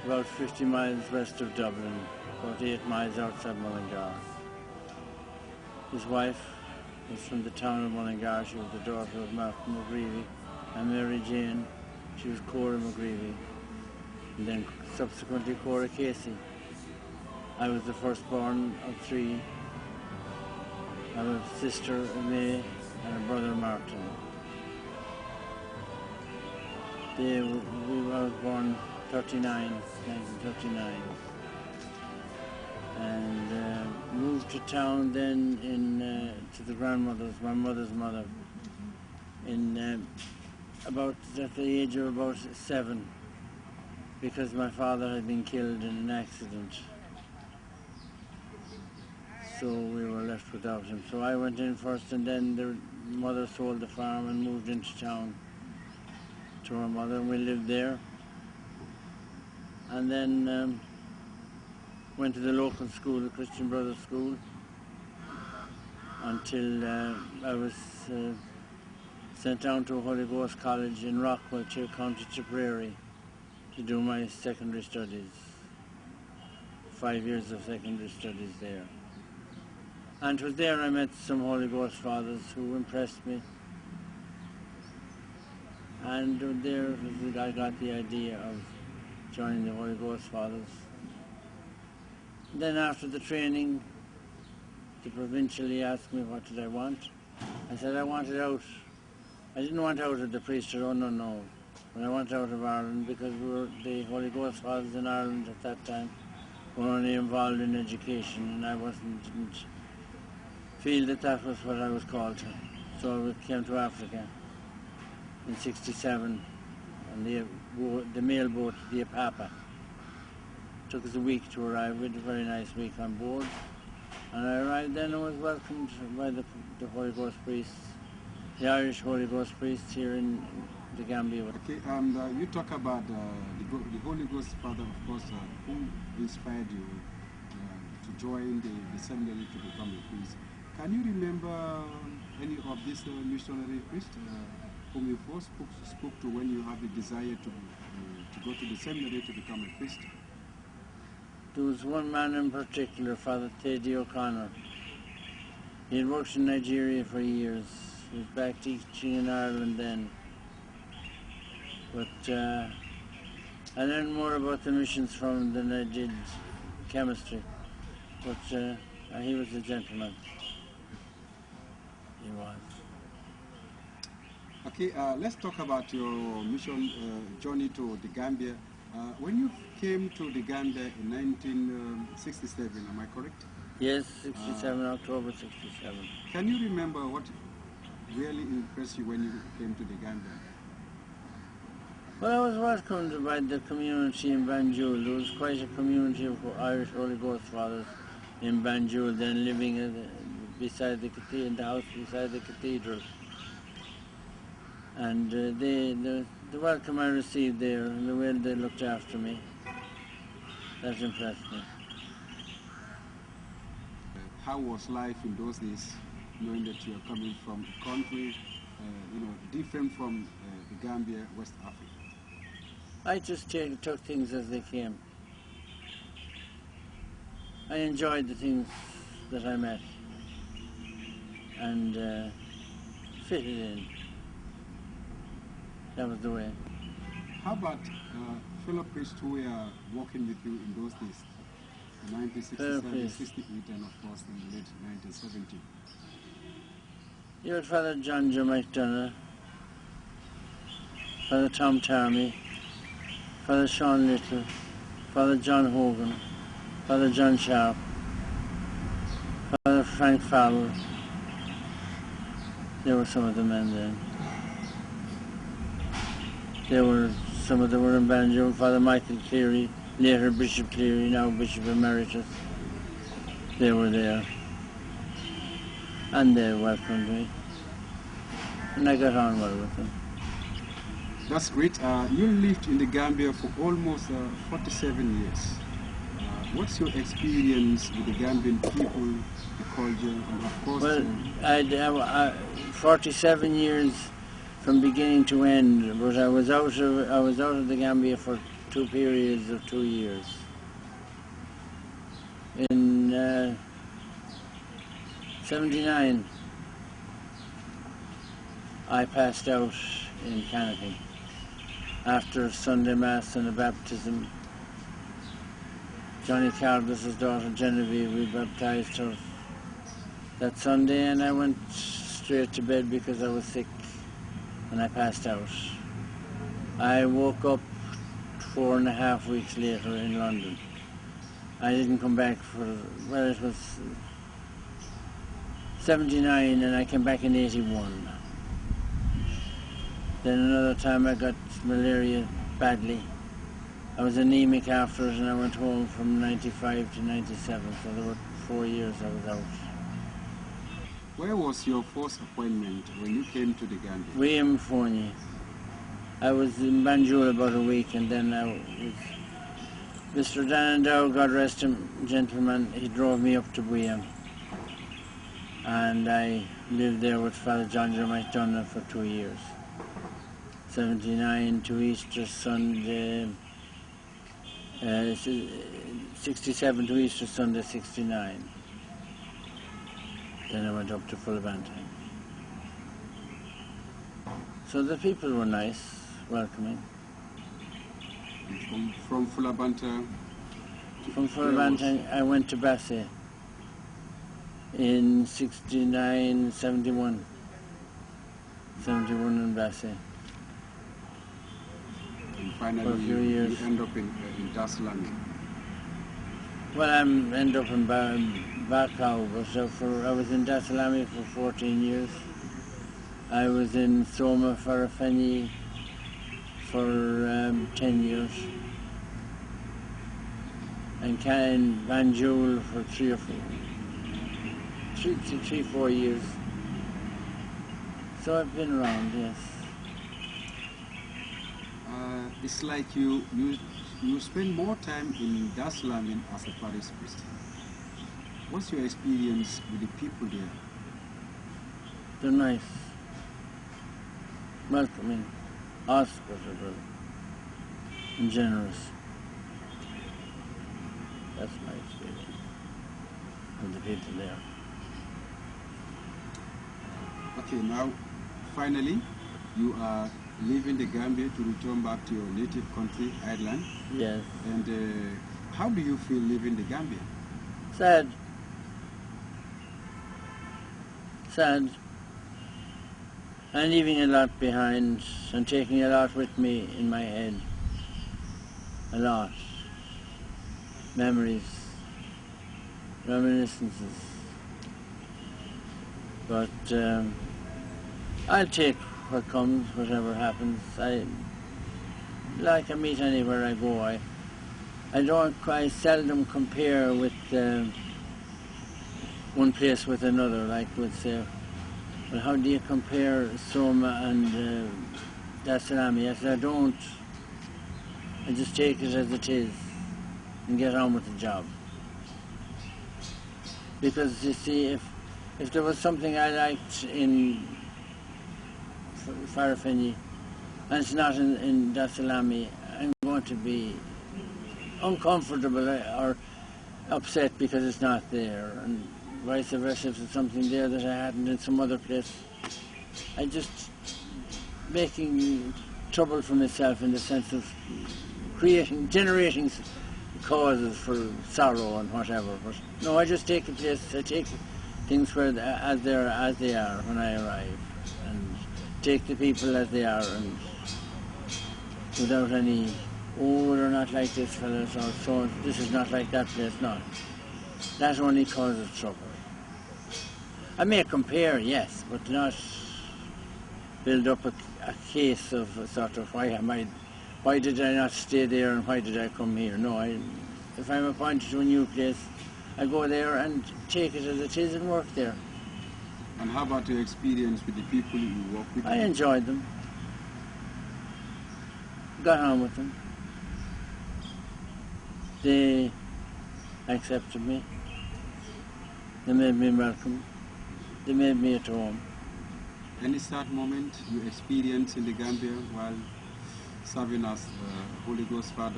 about 50 miles west of Dublin, 48 miles outside Mullingar. His wife was from the town of Mullingar. She was the daughter of Martin McGreevy, and Mary Jane, she was Cora McGreevy, and then subsequently Cora Casey. I was the firstborn of three. I have a sister, May, and a brother, Martin. I was born 1939, and moved to town then to the grandmother's, my mother's mother, about at the age of about 7, because my father had been killed in an accident. So we were left without him. So I went in first, and then the mother sold the farm and moved into town to her mother, and we lived there. And then went to the local school, the Christian Brothers School, until I was sent down to Holy Ghost College in Rockwell, County Tipperary, to do my secondary studies. 5 years of secondary studies there. And it was there I met some Holy Ghost fathers who impressed me. And there I got the idea of joining the Holy Ghost fathers. Then after the training, the provincially asked me what did I want. I said I wanted out. I didn't want out of the priesthood, oh no. But I wanted out of Ireland, because the Holy Ghost fathers in Ireland at that time were only involved in education, and I didn't feel that was what I was called to. So I came to Africa in '67 on the mail boat, the Apapa. It took us a week to arrive. We had a very nice week on board. And I arrived then and was welcomed by the Holy Ghost priests, the Irish Holy Ghost priests here in the Gambia. Okay, and you talk about the Holy Ghost Father, of course, who inspired you to join the seminary to become a priest. Can you remember any of these missionary priests whom you first spoke to when you had the desire to go to the seminary to become a priest? There was one man in particular, Father Teddy O'Connor. He had worked in Nigeria for years. He was back teaching in Ireland then. But I learned more about the missions from him than I did chemistry. But he was a gentleman. He was. Okay, let's talk about your mission journey to the Gambia. When you came to the Gambia in 1967, am I correct? Yes, 67, October 67. Can you remember what really impressed you when you came to the Gambia? Well, I was welcomed by the community in Banjul. There was quite a community of Irish Holy Ghost fathers in Banjul, then living beside in the house beside the cathedral. And the welcome I received there, and the way they looked after me, that impressed me. How was life in those days, knowing that you are coming from a country, different from the Gambia, West Africa? I just took things as they came. I enjoyed the things that I met and fitted in. That was the way. How about fellow priests who were working with you in those days? 1967, 68, and of course in the late 1970s. You had Father John Joe McDonough, Father Tom Tarmy, Father Sean Little, Father John Hogan, Father John Sharp, Father Frank Fowler. There were some of the men then. Some of them were in Banjo. Father Michael Cleary, later Bishop Cleary, now Bishop Emeritus. They were there. And they welcomed me. And I got on well with them. That's great. You lived in the Gambia for almost 47 years. What's your experience with the Gambian people, the culture, and of course... Well, I 47 years from beginning to end, but I was out of the Gambia for two periods of 2 years. In 79, I passed out in Canopy after a Sunday Mass and a baptism. Johnny Cardless's daughter Genevieve, we baptized her that Sunday, and I went straight to bed because I was sick and I passed out. I woke up 4.5 weeks later in London. I didn't come back for, well, it was 79 and I came back in 81. Then another time I got malaria badly. I was anemic after it and I went home from 95 to 97, so there were 4 years I was out. Where was your first appointment when you came to the Gambia? William Fournier. I was in Banjul about a week, and then I was... Mr. Danandow, God rest him, gentleman, he drove me up to William. And I lived there with Father John Jeremiah Dunn for 2 years. 79 to Easter Sunday, 67 to Easter Sunday, 69. Then I went up to Fullabantine. So the people were nice, welcoming. From Fullabantine? From Fullabantine, I went to Bassay in 69, 71. 71 in Bassay. And finally, for a few years. You end up in Dar es Salaam. Well, I end up in Bakau, but I was in Dar es Salaam for 14 years. I was in Soma Farafeni for 10 years. And in Banjul for 4 years. So I've been around, yes. It's like you spend more time in Dar es Salaam as a parish priest. What's your experience with the people there? They're nice, welcoming, hospitable, and generous. That's my experience with the people there. Okay, now, finally, you are leaving the Gambia to return back to your native country, Ireland. Yes. And how do you feel leaving the Gambia? Sad. Sad. I'm leaving a lot behind and taking a lot with me in my head. A lot. Memories, reminiscences. But I'll take what comes, whatever happens. I meet anywhere I go. I seldom compare with one place with another, like with say, well, how do you compare Soma and Dar es Salaam? Yes, I don't. I just take it as it is and get on with the job. Because you see, if there was something I liked in Farafeni and it's not in Dar es Salaam, I'm going to be uncomfortable or upset because it's not there, and vice versa. If there's something there that I hadn't in some other place, I just making trouble for myself in the sense of generating causes for sorrow and whatever. But no, I just take a place. I take things as they are when I arrive, and take the people as they are, and without any, oh, they're not like this fellas, or so this is not like that place. No, that only causes trouble. I may compare, yes, but not build up a case of a sort of why did I not stay there and why did I come here? No, if I'm appointed to a new place, I go there and take it as it is and work there. And how about your experience with the people you work with? I enjoyed them. Got on with them. They accepted me. They made me welcome. They made me at home. Any sad moment you experienced in the Gambia while serving as Holy Ghost Father?